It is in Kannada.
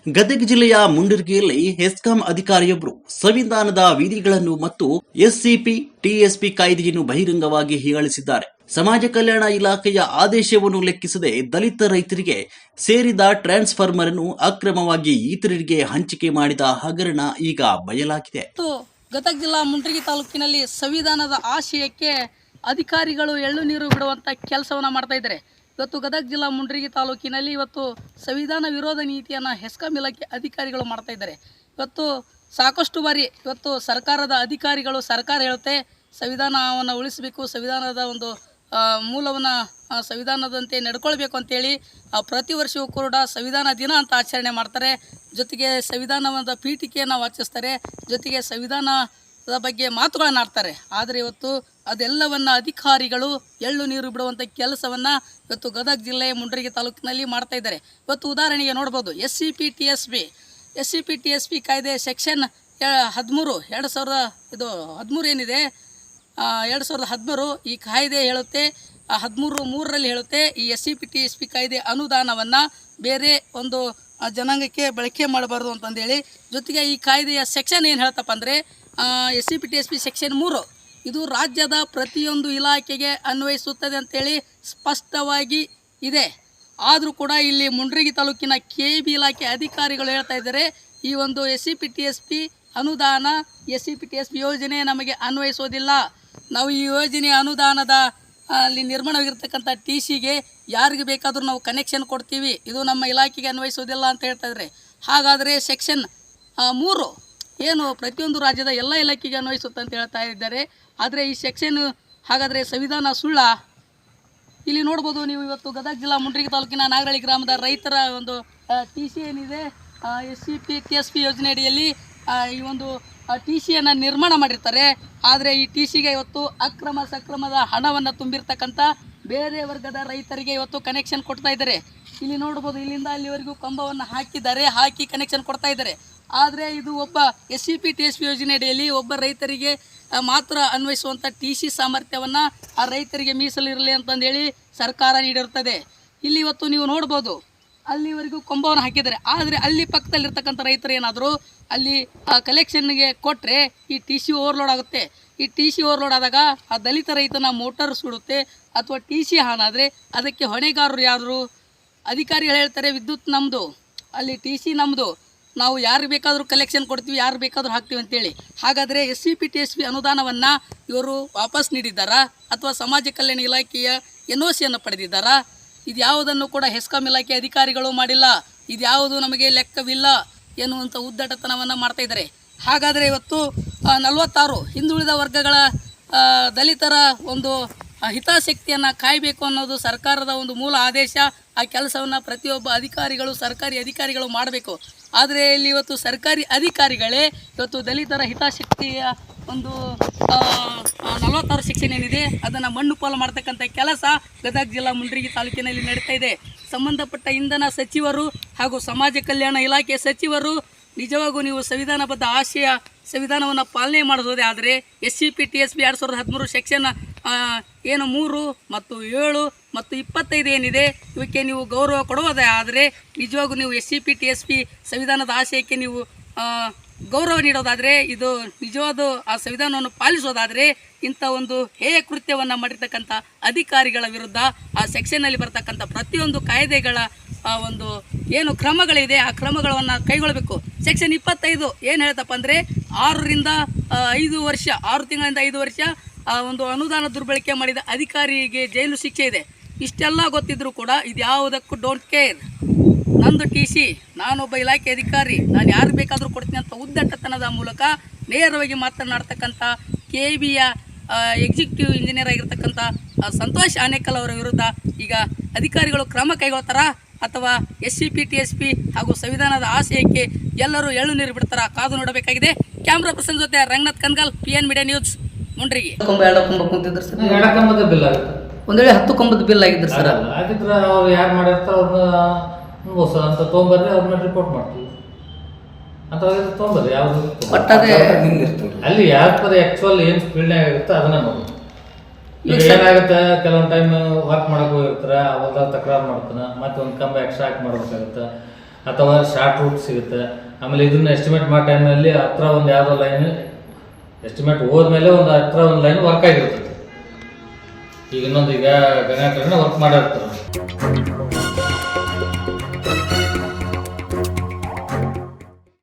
ಗದಗ ಜಿಲ್ಲೆಯ ಮುಂಡರಗಿಯಲ್ಲಿ ಹೆಸ್ಕಾಂ ಅಧಿಕಾರಿಯೊಬ್ಬರು ಸಂವಿಧಾನದ ವಿಧಿಗಳನ್ನು ಮತ್ತು ಎಸ್ಸಿಪಿ ಟಿಎಸ್ಪಿ ಕಾಯ್ದೆಯನ್ನು ಬಹಿರಂಗವಾಗಿ ಹೀಯಾಳಿಸಿದ್ದಾರೆ. ಸಮಾಜ ಕಲ್ಯಾಣ ಇಲಾಖೆಯ ಆದೇಶವನ್ನು ಲೆಕ್ಕಿಸದೆ ದಲಿತ ರೈತರಿಗೆ ಸೇರಿದ ಟ್ರಾನ್ಸ್ಫಾರ್ಮರ್ ಅನ್ನು ಅಕ್ರಮವಾಗಿ ಇತರರಿಗೆ ಹಂಚಿಕೆ ಮಾಡಿದ ಹಗರಣ ಈಗ ಬಯಲಾಗಿದೆ. ಗದಗ ಜಿಲ್ಲಾ ಮುಂಡರಗಿ ತಾಲೂಕಿನಲ್ಲಿ ಸಂವಿಧಾನದ ಆಶಯಕ್ಕೆ ಅಧಿಕಾರಿಗಳು ಎಳ್ಳು ನೀರು ಬಿಡುವಂತ ಕೆಲಸವನ್ನ ಮಾಡ್ತಾ ಇದ್ದಾರೆ. ಇವತ್ತು ಗದಗ ಜಿಲ್ಲಾ ಮುಂಡರಗಿ ತಾಲೂಕಿನಲ್ಲಿ ಇವತ್ತು ಸಂವಿಧಾನ ವಿರೋಧ ನೀತಿಯನ್ನು ಹೆಸ್ಕಾಂ ಇಲಾಖೆ ಅಧಿಕಾರಿಗಳು ಮಾಡ್ತಾ ಇದ್ದಾರೆ. ಇವತ್ತು ಸಾಕಷ್ಟು ಬಾರಿ ಇವತ್ತು ಸರ್ಕಾರದ ಅಧಿಕಾರಿಗಳು ಸರ್ಕಾರ ಹೇಳುತ್ತೆ ಸಂವಿಧಾನವನ್ನು ಉಳಿಸಬೇಕು, ಸಂವಿಧಾನದ ಒಂದು ಮೂಲವನ್ನು ಸಂವಿಧಾನದಂತೆ ನಡ್ಕೊಳ್ಬೇಕು ಅಂತೇಳಿ ಪ್ರತಿ ವರ್ಷವೂ ಕೂಡ ಸಂವಿಧಾನ ದಿನ ಅಂತ ಆಚರಣೆ ಮಾಡ್ತಾರೆ. ಜೊತೆಗೆ ಸಂವಿಧಾನದ ಪೀಠಿಕೆಯನ್ನು ವಾಚಿಸ್ತಾರೆ, ಜೊತೆಗೆ ಸಂವಿಧಾನದ ಬಗ್ಗೆ ಮಾತುಗಳನ್ನು ಆಡ್ತಾರೆ. ಆದರೆ ಇವತ್ತು ಅದೆಲ್ಲವನ್ನು ಅಧಿಕಾರಿಗಳು ಎಳ್ಳು ನೀರು ಬಿಡುವಂಥ ಕೆಲಸವನ್ನು ಇವತ್ತು ಗದಗ ಜಿಲ್ಲೆ ಮುಂಡರಗಿ ತಾಲೂಕಿನಲ್ಲಿ ಮಾಡ್ತಾ ಇದ್ದಾರೆ. ಇವತ್ತು ಉದಾಹರಣೆಗೆ ನೋಡ್ಬೋದು, S C P T S P ಕಾಯ್ದೆ ಸೆಕ್ಷನ್ 13 2013 ಏನಿದೆ 2013 ಈ ಕಾಯ್ದೆ ಹೇಳುತ್ತೆ, 13(3) ಹೇಳುತ್ತೆ ಈ SCP-TSP ಕಾಯ್ದೆ ಅನುದಾನವನ್ನು ಬೇರೆ ಒಂದು ಜನಾಂಗಕ್ಕೆ ಬಳಕೆ ಮಾಡಬಾರ್ದು ಅಂತಂದೇಳಿ. ಜೊತೆಗೆ ಈ ಕಾಯ್ದೆಯ ಸೆಕ್ಷನ್ ಏನು ಹೇಳ್ತಪ್ಪ ಅಂದರೆ SCP-TSP ಸೆಕ್ಷನ್ 3 ಇದು ರಾಜ್ಯದ ಪ್ರತಿಯೊಂದು ಇಲಾಖೆಗೆ ಅನ್ವಯಿಸುತ್ತದೆ ಅಂತೇಳಿ ಸ್ಪಷ್ಟವಾಗಿ ಇದೆ. ಆದರೂ ಕೂಡ ಇಲ್ಲಿ ಮುಂಡರಗಿ ತಾಲೂಕಿನ KB ಇಲಾಖೆ ಅಧಿಕಾರಿಗಳು ಹೇಳ್ತಾ ಇದ್ದಾರೆ ಈ ಒಂದು SCP-TSP ಅನುದಾನ SCP-TSP ಯೋಜನೆ ನಮಗೆ ಅನ್ವಯಿಸೋದಿಲ್ಲ, ನಾವು ಈ ಯೋಜನೆ ಅನುದಾನದ ಅಲ್ಲಿ ನಿರ್ಮಾಣವಾಗಿರ್ತಕ್ಕಂಥ TCಗೆ ಯಾರಿಗೆ ಬೇಕಾದರೂ ನಾವು ಕನೆಕ್ಷನ್ ಕೊಡ್ತೀವಿ, ಇದು ನಮ್ಮ ಇಲಾಖೆಗೆ ಅನ್ವಯಿಸೋದಿಲ್ಲ ಅಂತ ಹೇಳ್ತಾ ಇದ್ದಾರೆ. ಹಾಗಾದರೆ ಸೆಕ್ಷನ್ 3 ಏನು ಪ್ರತಿಯೊಂದು ರಾಜ್ಯದ ಎಲ್ಲ ಇಲಾಖೆಗೆ ಅನ್ವಯಿಸುತ್ತೆ ಅಂತ ಹೇಳ್ತಾ ಇದ್ದಾರೆ. ಆದರೆ ಈ ಸೆಕ್ಷನ್ ಹಾಗಾದರೆ ಸಂವಿಧಾನ ಸುಳ್ಳ? ಇಲ್ಲಿ ನೋಡ್ಬೋದು ನೀವು, ಇವತ್ತು ಗದಗ ಜಿಲ್ಲಾ ಮುಂಡರಗಿ ತಾಲೂಕಿನ ನಾಗರಳ್ಳಿ ಗ್ರಾಮದ ರೈತರ ಒಂದು TC ಏನಿದೆ SCP-TSP ಯೋಜನೆ ಅಡಿಯಲ್ಲಿ ಈ ಒಂದು TCಯನ್ನು ನಿರ್ಮಾಣ ಮಾಡಿರ್ತಾರೆ. ಆದರೆ ಈ TCಗೆ ಇವತ್ತು ಸಕ್ರಮದ ಹಣವನ್ನು ತುಂಬಿರ್ತಕ್ಕಂಥ ಬೇರೆ ವರ್ಗದ ರೈತರಿಗೆ ಇವತ್ತು ಕನೆಕ್ಷನ್ ಕೊಡ್ತಾ ಇದ್ದಾರೆ. ಇಲ್ಲಿ ನೋಡ್ಬೋದು, ಇಲ್ಲಿಂದ ಅಲ್ಲಿವರೆಗೂ ಕಂಬವನ್ನು ಹಾಕಿ ಕನೆಕ್ಷನ್ ಕೊಡ್ತಾ ಇದ್ದಾರೆ. ಆದರೆ ಇದು ಒಬ್ಬ SCP-TSP ಯೋಜನೆ ಅಡಿಯಲ್ಲಿ ಒಬ್ಬ ರೈತರಿಗೆ ಮಾತ್ರ ಅನ್ವಯಿಸುವಂಥ TC ಸಾಮರ್ಥ್ಯವನ್ನು ಆ ರೈತರಿಗೆ ಮೀಸಲಿರಲಿ ಅಂತಂದೇಳಿ ಸರ್ಕಾರ ನೀಡಿರುತ್ತದೆ. ಇಲ್ಲಿ ಇವತ್ತು ನೀವು ನೋಡ್ಬೋದು, ಅಲ್ಲಿವರೆಗೂ ಕೊಂಬವನ್ನು ಹಾಕಿದ್ದಾರೆ. ಆದರೆ ಅಲ್ಲಿ ಪಕ್ಕದಲ್ಲಿರ್ತಕ್ಕಂಥ ರೈತರು ಏನಾದರೂ ಅಲ್ಲಿ ಕಲೆಕ್ಷನ್ಗೆ ಕೊಟ್ಟರೆ ಈ TC ಓವರ್ಲೋಡ್ ಆಗುತ್ತೆ. ಈ TC ಓವರ್ಲೋಡ್ ಆದಾಗ ಆ ದಲಿತ ರೈತನ ಮೋಟರ್ ಸುಡುತ್ತೆ ಅಥವಾ TC ಹಾನಾದರೆ ಅದಕ್ಕೆ ಹೊಣೆಗಾರರು ಯಾರು? ಅಧಿಕಾರಿಗಳು ಹೇಳ್ತಾರೆ ವಿದ್ಯುತ್ ನಮ್ಮದು, ಅಲ್ಲಿ TC ನಮ್ಮದು, ನಾವು ಯಾರು ಬೇಕಾದರೂ ಕಲೆಕ್ಷನ್ ಕೊಡ್ತೀವಿ, ಯಾರು ಬೇಕಾದರೂ ಹಾಕ್ತೀವಿ ಅಂತೇಳಿ. ಹಾಗಾದರೆ SCP-TSP ಅನುದಾನವನ್ನು ಇವರು ವಾಪಸ್ ನೀಡಿದ್ದಾರಾ ಅಥವಾ ಸಮಾಜ ಕಲ್ಯಾಣ ಇಲಾಖೆಯ NOCಯನ್ನು ಪಡೆದಿದ್ದಾರಾ? ಇದು ಯಾವುದನ್ನು ಕೂಡ ಹೆಸ್ಕಾಂ ಇಲಾಖೆ ಅಧಿಕಾರಿಗಳು ಮಾಡಿಲ್ಲ, ಇದು ಯಾವುದು ನಮಗೆ ಲೆಕ್ಕವಿಲ್ಲ ಎನ್ನುವಂಥ ಉದ್ದಟತನವನ್ನು ಮಾಡ್ತಾ ಇದ್ದಾರೆ. ಹಾಗಾದರೆ ಇವತ್ತು 46 ಹಿಂದುಳಿದ ವರ್ಗಗಳ ದಲಿತರ ಒಂದು ಹಿತಾಸಕ್ತಿಯನ್ನು ಕಾಯಬೇಕು ಅನ್ನೋದು ಸರ್ಕಾರದ ಒಂದು ಮೂಲ ಆದೇಶ. ಆ ಕೆಲಸವನ್ನು ಪ್ರತಿಯೊಬ್ಬ ಸರ್ಕಾರಿ ಅಧಿಕಾರಿಗಳು ಮಾಡಬೇಕು. ಆದರೆ ಇಲ್ಲಿ ಇವತ್ತು ಸರ್ಕಾರಿ ಅಧಿಕಾರಿಗಳೇ ಇವತ್ತು ದಲಿತರ ಹಿತಾಸಕ್ತಿಯ ಒಂದು 46 ಸೆಕ್ಷನ್ ಏನಿದೆ ಅದನ್ನು ಮಣ್ಣು ಪಾಲು ಮಾಡ್ತಕ್ಕಂಥ ಕೆಲಸ ಗದಗ ಜಿಲ್ಲಾ ಮುಂಡರಗಿ ತಾಲೂಕಿನಲ್ಲಿ ನಡೀತಾ ಇದೆ. ಸಂಬಂಧಪಟ್ಟ ಇಂಧನ ಸಚಿವರು ಹಾಗೂ ಸಮಾಜ ಕಲ್ಯಾಣ ಇಲಾಖೆ ಸಚಿವರು ನಿಜವಾಗೂ ನೀವು ಸಂವಿಧಾನಬದ್ಧ ಆಶಯ ಸಂವಿಧಾನವನ್ನು ಪಾಲನೆ ಮಾಡೋದೇ ಆದರೆ SCP-TSP 2013 ಸೆಕ್ಷನ್ ಏನು 3 ಮತ್ತು 7 ಮತ್ತು 25 ಏನಿದೆ ಇವಕ್ಕೆ ನೀವು ಗೌರವ ಕೊಡುವುದೇ ಆದರೆ ನಿಜವಾಗೂ ನೀವು SCP-TSP ಸಂವಿಧಾನದ ಆಶಯಕ್ಕೆ ನೀವು ಗೌರವ ನೀಡೋದಾದರೆ, ಇದು ನಿಜವಾದ ಆ ಸಂವಿಧಾನವನ್ನು ಪಾಲಿಸೋದಾದರೆ ಇಂಥ ಒಂದು ಹೇಯ ಕೃತ್ಯವನ್ನು ಮಾಡಿರ್ತಕ್ಕಂಥ ಅಧಿಕಾರಿಗಳ ವಿರುದ್ಧ ಆ ಸೆಕ್ಷನ್ನಲ್ಲಿ ಬರ್ತಕ್ಕಂಥ ಪ್ರತಿಯೊಂದು ಕಾಯ್ದೆಗಳ ಒಂದು ಏನು ಕ್ರಮಗಳಿದೆ ಆ ಕ್ರಮಗಳನ್ನು ಕೈಗೊಳ್ಳಬೇಕು. ಸೆಕ್ಷನ್ 25 ಏನು ಹೇಳ್ತಪ್ಪ ಅಂದರೆ 6 ತಿಂಗಳಿಂದ 5 ವರ್ಷ ಒಂದು ಅನುದಾನ ದುರ್ಬಳಕೆ ಮಾಡಿದ ಅಧಿಕಾರಿಗೆ ಜೈಲು ಶಿಕ್ಷೆ ಇದೆ. ಇಷ್ಟೆಲ್ಲ ಗೊತ್ತಿದ್ರೂ ಕೂಡ ಇದು ಯಾವುದಕ್ಕೂ ಡೋಂಟ್ ಕೇರ್, ನಂದು TC, ನಾನೊಬ್ಬ ಇಲಾಖೆ ಅಧಿಕಾರಿ, ನಾನು ಯಾರು ಬೇಕಾದರೂ ಕೊಡ್ತೀನಿ ಅಂತ ಉದ್ದಟತನದ ಮೂಲಕ ನೇರವಾಗಿ ಮಾತನಾಡ್ತಕ್ಕಂಥ KBಯ ಎಕ್ಸಿಕ್ಯೂಟಿವ್ ಇಂಜಿನಿಯರ್ ಆಗಿರ್ತಕ್ಕಂಥ ಸಂತೋಷ್ ಆನೇಕಲ್ ಅವರ ವಿರುದ್ಧ ಈಗ ಅಧಿಕಾರಿಗಳು ಕ್ರಮ ಕೈಗೊಳ್ತಾರಾ ಅಥವಾ SCP-TSP ಹಾಗೂ ಸಂವಿಧಾನದ ಆಶಯಕ್ಕೆ ಎಲ್ಲರೂ ಎಳ್ಳು ನೀರು ಬಿಡ್ತಾರಾ? ಕಾದು ನೋಡಬೇಕಾಗಿದೆ. ಕ್ಯಾಮ್ರಾ ಪರ್ಸನ್ ಜೊತೆ Ranganath Kangal, PN media news, Mundaragi. ಒಂದು ವೇಳೆ 10 ಕಂಬದ ಬಿಲ್ ಆಗಿದ್ರು ಸರ್, ಆಗಿದ್ರೆ ಅವ್ರು ಯಾರು ಮಾಡಿರ್ತಾರೆ ಅವ್ರನ್ನ ಅಂತ ತೊಗೊಂಬರ್ರಿ, ಅವ್ರನ್ನ ರಿಪೋರ್ಟ್ ಮಾಡ್ತೀವಿ ಅಂತ ತೊಗೊಂಬರ್ರಿ. ಯಾವ್ದು ಅಲ್ಲಿ ಯಾವ್ದು ಆಕ್ಚುಲ್ ಏನು ಸ್ಪೀಡ್ನಾಗ ಆಗುತ್ತೆ ಅದನ್ನ ನೋಡಿ. ಈಗ ಏನಾಗುತ್ತೆ, ಕೆಲವೊಂದು ಟೈಮ್ ವರ್ಕ್ ಮಾಡಕ್ ಹೋಗಿರ್ತಾರೆ, ಅವಾಗ ತಕರಾರು ಮಾಡ್ತಾನೆ, ಮತ್ತೆ ಒಂದು ಕಂಬ ಎಕ್ಸ್ಟ್ರಾ ಹಾಕಿ ಮಾಡ್ಬೇಕಾಗುತ್ತೆ. ಅಥವಾ ಶಾರ್ಟ್ ರೂಟ್ ಸಿಗುತ್ತೆ. ಆಮೇಲೆ ಇದನ್ನ ಎಸ್ಟಿಮೇಟ್ ಮಾಡೋ ಟೈಮ್ನಲ್ಲಿ ಹತ್ರ ಒಂದು ಯಾವುದೋ ಲೈನ್ ಎಸ್ಟಿಮೇಟ್ ಹೋದ್ಮೇಲೆ ಒಂದು ಹತ್ರ ಒಂದು ಲೈನ್ ವರ್ಕ್ ಆಗಿರ್ತದೆ. ಈಗ ಇನ್ನೊಂದು ಈಗ ಗಂಗಾಕರಣ ವರ್ಕ್ ಮಾಡಿರ್ತಾರೆ.